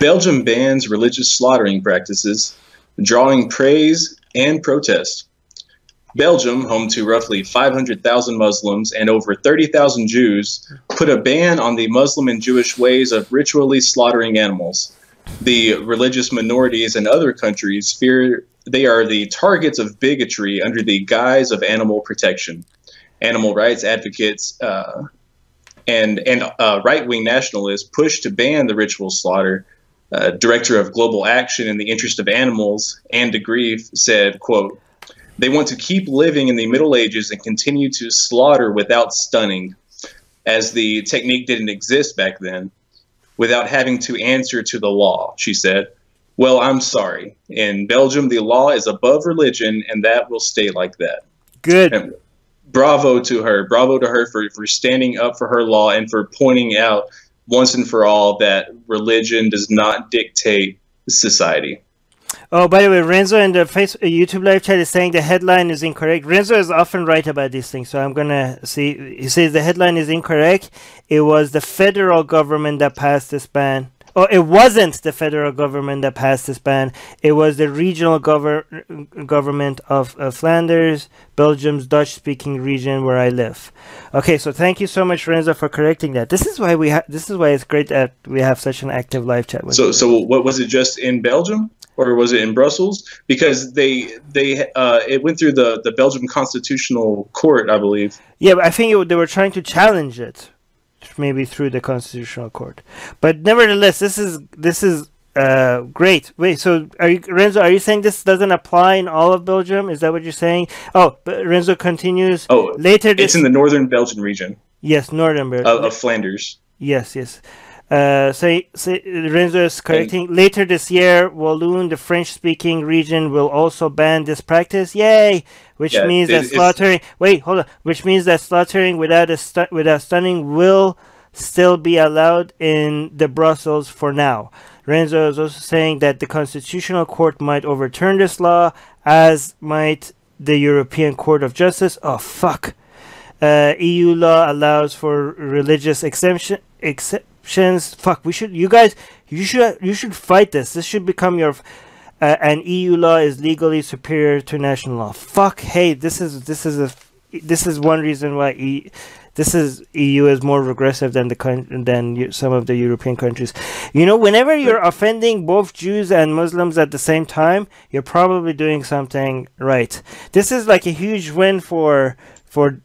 Belgium bans religious slaughtering practices, drawing praise and protest. Belgium, home to roughly 500,000 Muslims and over 30,000 Jews, put a ban on the Muslim and Jewish ways of ritually slaughtering animals. The religious minorities in other countries fear they are the targets of bigotry under the guise of animal protection. Animal rights advocates and right-wing nationalists push to ban the ritual slaughter. Director of Global Action in the Interest of Animals, and Greef, said, quote, "They want to keep living in the Middle Ages and continue to slaughter without stunning, as the technique didn't exist back then, without having to answer to the law," she said. "Well, I'm sorry. In Belgium, the law is above religion, and that will stay like that." Good. And bravo to her. Bravo to her for standing up for her law and for pointing out once and for all that religion does not dictate society. Oh, by the way, Renzo in the YouTube live chat is saying the headline is incorrect. Renzo is often right about these things, so I'm going to see. He says the headline is incorrect. It was the federal government that passed this ban. Oh, it wasn't the federal government that passed this ban. It was the regional government of Flanders, Belgium's Dutch-speaking region where I live. Okay, so thank you so much, Renzo, for correcting that. This is why This is why it's great that we have such an active live chat. With so what was it? Just in Belgium, or was it in Brussels? Because it went through the Belgium Constitutional Court, I believe. Yeah, but I think they were trying to challenge it. Maybe through the Constitutional Court, but nevertheless, this is great. Wait, so Renzo? Are you saying this doesn't apply in all of Belgium? Is that what you're saying? Oh, but Renzo continues. Oh, later it's in the northern Belgian region. Yes, northern Belgium of Flanders. Yes. Say Renzo is correcting. Later this year, Walloon, the French-speaking region, will also ban this practice. Yay! Which means that slaughtering. Wait, hold on. Which means that slaughtering without stunning will still be allowed in the Brussels for now. Renzo is also saying that the Constitutional Court might overturn this law, as might the European Court of Justice. Oh fuck! EU law allows for religious exceptions. Fuck, you should fight this. This should become your and EU law is legally superior to national law. Fuck, hey, this is one reason why EU is more regressive than some of the European countries. You know, whenever you're offending both Jews and Muslims at the same time, you're probably doing something right. This is like a huge win for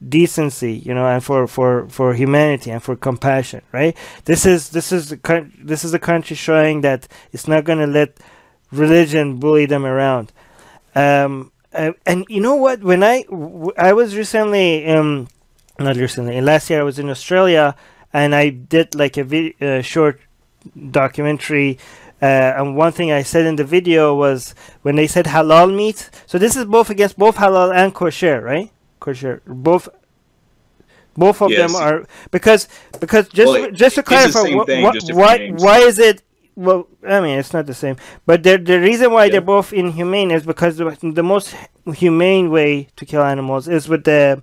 decency, you know, and for humanity and for compassion, right? This is a country showing that it's not going to let religion bully them around. And you know what? When I was recently, not recently, last year I was in Australia, and I did like a short documentary. And one thing I said in the video was when they said halal meat. So this is both against both halal and kosher, right? Kosher, both of them are because just to clarify, why is it? Well, I mean, it's not the same, but the reason why they're both inhumane is because the most humane way to kill animals is with the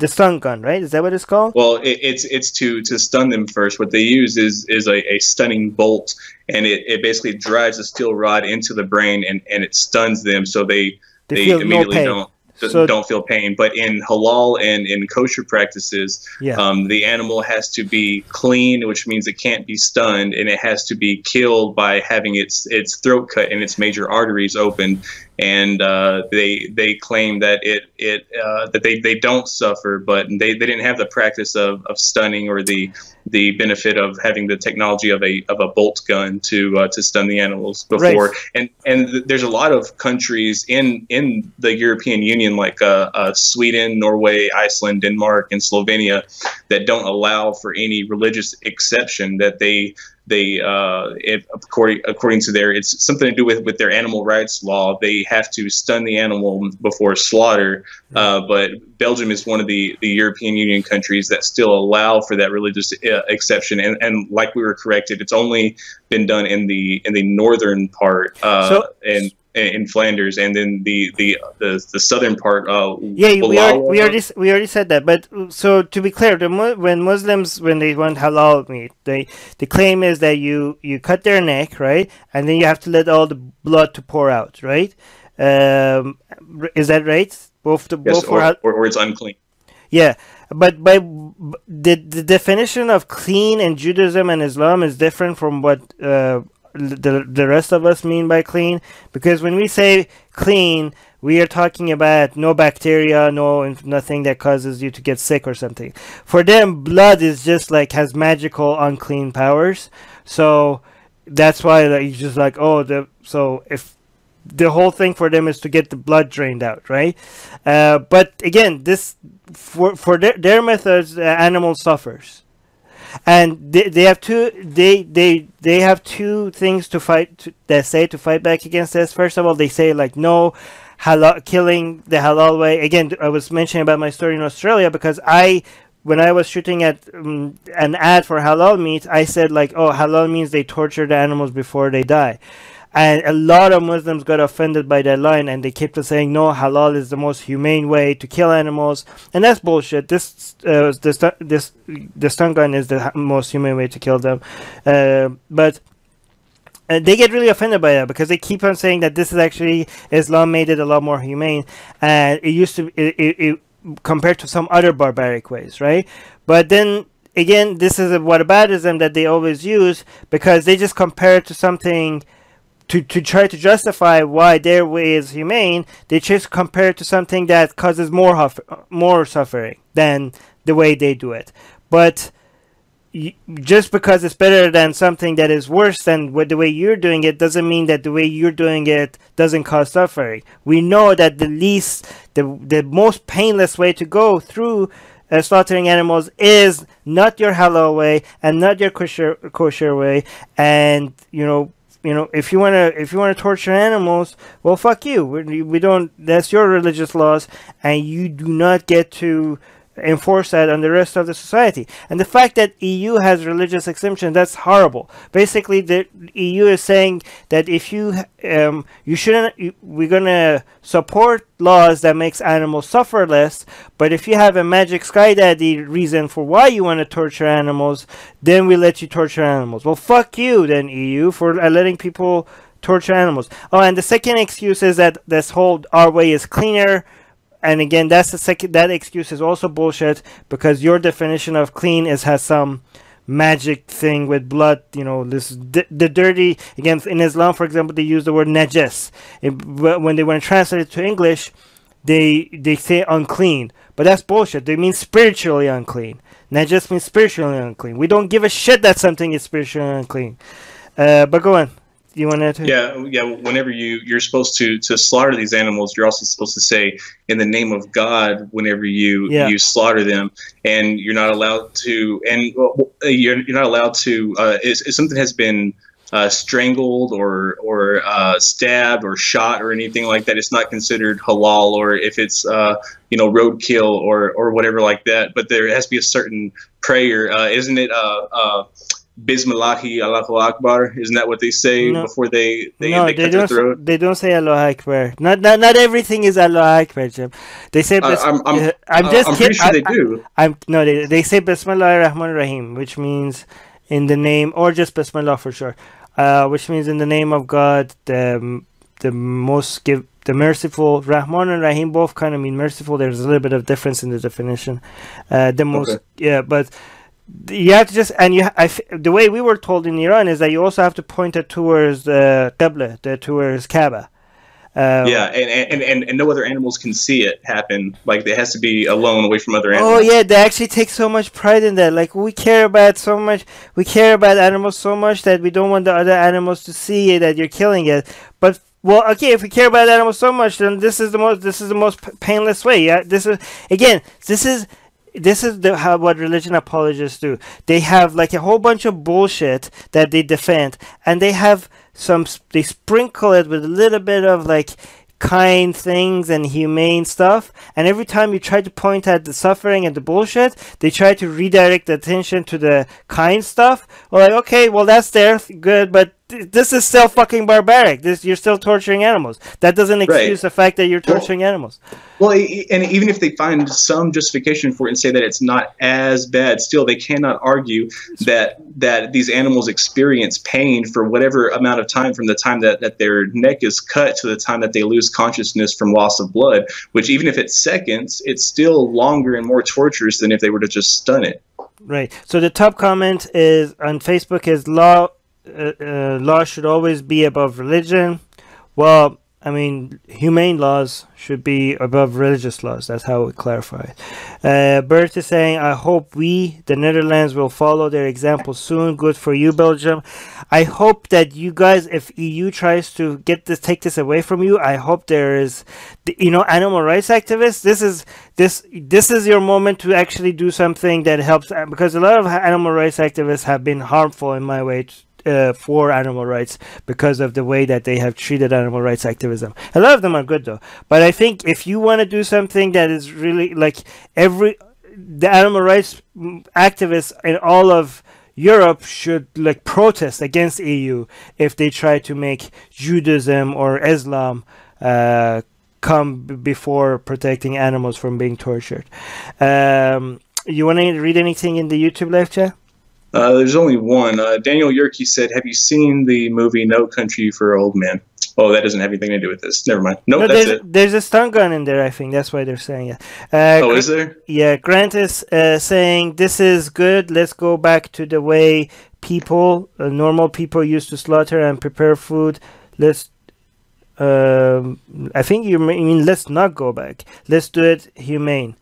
stun gun, right? Is that what it's called? Well, it's to stun them first. What they use is a stunning bolt, and it basically drives a steel rod into the brain, and it stuns them, so they immediately don't feel pain. But in halal and in kosher practices, the animal has to be clean, which means it can't be stunned, and it has to be killed by having its throat cut and its major arteries opened. And they claim that that they don't suffer, but they didn't have the practice of stunning or the benefit of having the technology of a bolt gun to stun the animals before. Right. And there's a lot of countries in the European Union, like Sweden, Norway, Iceland, Denmark, and Slovenia, that don't allow for any religious exception. That according to it's something to do with their animal rights law. They have to stun the animal before slaughter. But Belgium is one of the European Union countries that still allow for that religious exception. And like we were corrected, it's only been done in the northern part. in Flanders, and then the southern part. Yeah, we already said that. But so to be clear, when Muslims, when they want halal meat, the claim is that you cut their neck, right, and then you have to let all the blood to pour out, right? Is that right? Yes, or it's unclean. Yeah, but by the definition of clean in Judaism and Islam is different from what the rest of us mean by clean, because when we say clean, we are talking about no bacteria, nothing that causes you to get sick or something. For them, blood is just like has magical unclean powers, so that's why you just like, so if the whole thing for them is to get the blood drained out, right? But again, this for their methods, the animal suffers. And they have two things to fight to fight back against this. First of all, they say like no killing the halal way. Again, I was mentioning about my story in Australia because when I was shooting at an ad for halal meat, I said like, oh, halal means they torture the animals before they die. And a lot of Muslims got offended by that line, and they kept on saying, no, halal is the most humane way to kill animals. And that's bullshit. The stun gun is the most humane way to kill them. But they get really offended by that because they keep on saying that this is actually, Islam made it a lot more humane. And it used to, compared to some other barbaric ways, right? But then, again, this is a whataboutism that they always use because they just compare it to something. To try to justify why their way is humane, they just compare it to something that causes more suffering than the way they do it. But just because it's better than something that is worse than the way you're doing it doesn't mean that the way you're doing it doesn't cause suffering. We know that the most painless way to go through slaughtering animals is not your halal way and not your kosher way, and if you wanna torture animals, well, fuck you. We don't. That's your religious laws, and you do not get to enforce that on the rest of the society. And the fact that EU has religious exemption, that's horrible. Basically, the EU is saying that if you shouldn't. We're gonna support laws that makes animals suffer less, but if you have a magic sky daddy reason for why you want to torture animals, then we let you torture animals. Well, fuck you then, EU, for letting people torture animals. Oh, and the second excuse is that this whole our way is cleaner. And again, that excuse is also bullshit because your definition of clean has some magic thing with blood. The dirty. Again, in Islam, for example, they use the word najas. When they want to translate it to English, they say unclean, but that's bullshit. They mean spiritually unclean. Najas means spiritually unclean. We don't give a shit that something is spiritually unclean. But go on. You want to? Yeah. Whenever you're supposed to slaughter these animals, you're also supposed to say in the name of God whenever you slaughter them, and you're not allowed to. And you're not allowed to. If something has been strangled or stabbed or shot or anything like that, it's not considered halal. Or if it's roadkill or whatever like that. But there has to be a certain prayer, isn't it? Bismillahi Allahu Akbar, isn't that what they say before they cut their throat? They don't say Allahu Akbar. Not everything is Allahu Akbar, Jim. They say I'm pretty sure they do. They say Bismillahir Rahmanir Rahim, which means in the name, or just Bismillah for sure, which means in the name of God, the merciful. Rahman and Rahim both kind of mean merciful. There's a little bit of difference in the definition. But you have to just, and the way we were told in Iran is that you also have to point it towards the Qibla, towards Kaaba. And no other animals can see it happen. Like, it has to be alone, away from other animals. Oh yeah, they actually take so much pride in that. Like, we care about animals so much that we don't want the other animals to see that you're killing it. But well, okay, if we care about animals so much, then this is the most painless way. Yeah, this is what religion apologists do. They have like a whole bunch of bullshit that they defend, and they sprinkle it with a little bit of like kind things and humane stuff, and every time you try to point at the suffering and the bullshit, they try to redirect the attention to the kind stuff. Well, like, okay, well, that's there, good, but this is still fucking barbaric. You're still torturing animals. That doesn't excuse the fact that you're torturing animals. Well, and even if they find some justification for it and say that it's not as bad, still they cannot argue that these animals experience pain for whatever amount of time from the time that their neck is cut to the time that they lose consciousness from loss of blood, which even if it's seconds, it's still longer and more torturous than if they were to just stun it. Right. So the top comment is on Facebook is law should always be above religion. Well, I mean, humane laws should be above religious laws. That's how we clarify it. Bert is saying, I hope we, the Netherlands, will follow their example soon. Good for you, Belgium. I hope that you guys, if EU tries to take this away from you, I hope there is, animal rights activists. This is your moment to actually do something that helps, because a lot of animal rights activists have been harmful in my way for animal rights because of the way that they have treated animal rights activism. A lot of them are good though, but I think if you want to do something that is really like the animal rights activists in all of Europe should like protest against EU if they try to make Judaism or Islam come before protecting animals from being tortured. You want to read anything in the YouTube live chat? There's only one. Daniel Yerke said, have you seen the movie No Country for Old Men? Oh, that doesn't have anything to do with this. Never mind. Nope, that's it. There's a stun gun in there, I think. That's why they're saying it. Is there? Yeah, Grant is saying, this is good. Let's go back to the way normal people used to slaughter and prepare food. I think you mean let's not go back. Let's do it humane.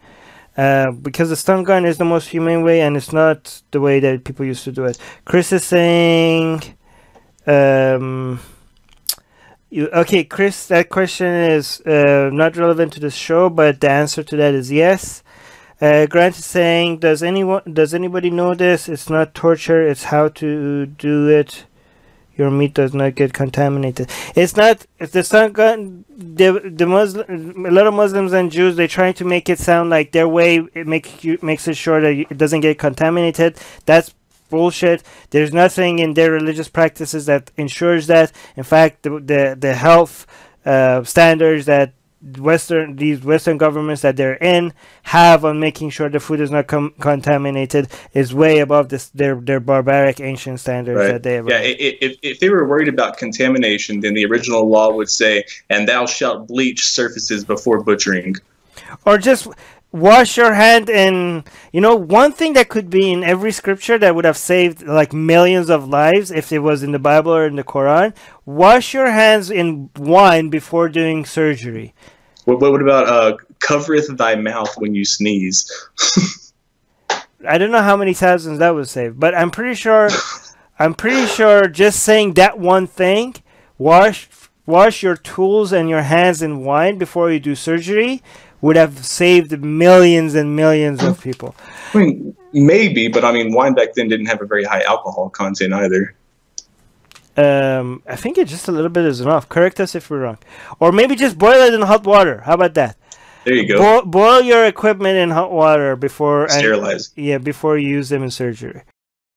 Because the stun gun is the most humane way, and it's not the way that people used to do it. Chris is saying, okay, Chris, that question is not relevant to the show, but the answer to that is yes. Grant is saying, does anybody know this? It's not torture, it's how to do it. Your meat does not get contaminated. It's not. It's the stun gun. The Muslim, a lot of Muslims and Jews, they're trying to make it sound like their way. It makes it sure that it doesn't get contaminated. That's bullshit. There's nothing in their religious practices that ensures that. In fact, the health standards that these Western governments that they're in have on making sure the food is not contaminated is way above their barbaric ancient standards that they have. Yeah, if they were worried about contamination, then the original law would say, "And thou shalt bleach surfaces before butchering," or just wash your hand in, one thing that could be in every scripture that would have saved like millions of lives if it was in the Bible or in the Quran. Wash your hands in wine before doing surgery. What about covereth thy mouth when you sneeze? I don't know how many thousands that would save, but I'm pretty sure just saying that one thing, wash your tools and your hands in wine before you do surgery, would have saved millions and millions of people. I mean, maybe, but I mean, wine back then didn't have a very high alcohol content either. I think it's just a little bit is enough. Correct us if we're wrong. Or maybe just boil it in hot water. How about that? There you go. Boil your equipment in hot water before... Sterilize. Before you use them in surgery.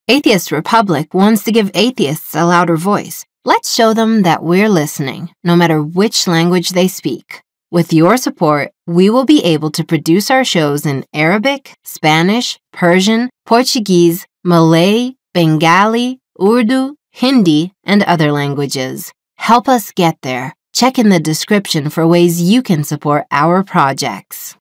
Atheist Republic wants to give atheists a louder voice. Let's show them that we're listening, no matter which language they speak. With your support, we will be able to produce our shows in Arabic, Spanish, Persian, Portuguese, Malay, Bengali, Urdu, Hindi, and other languages. Help us get there. Check in the description for ways you can support our projects.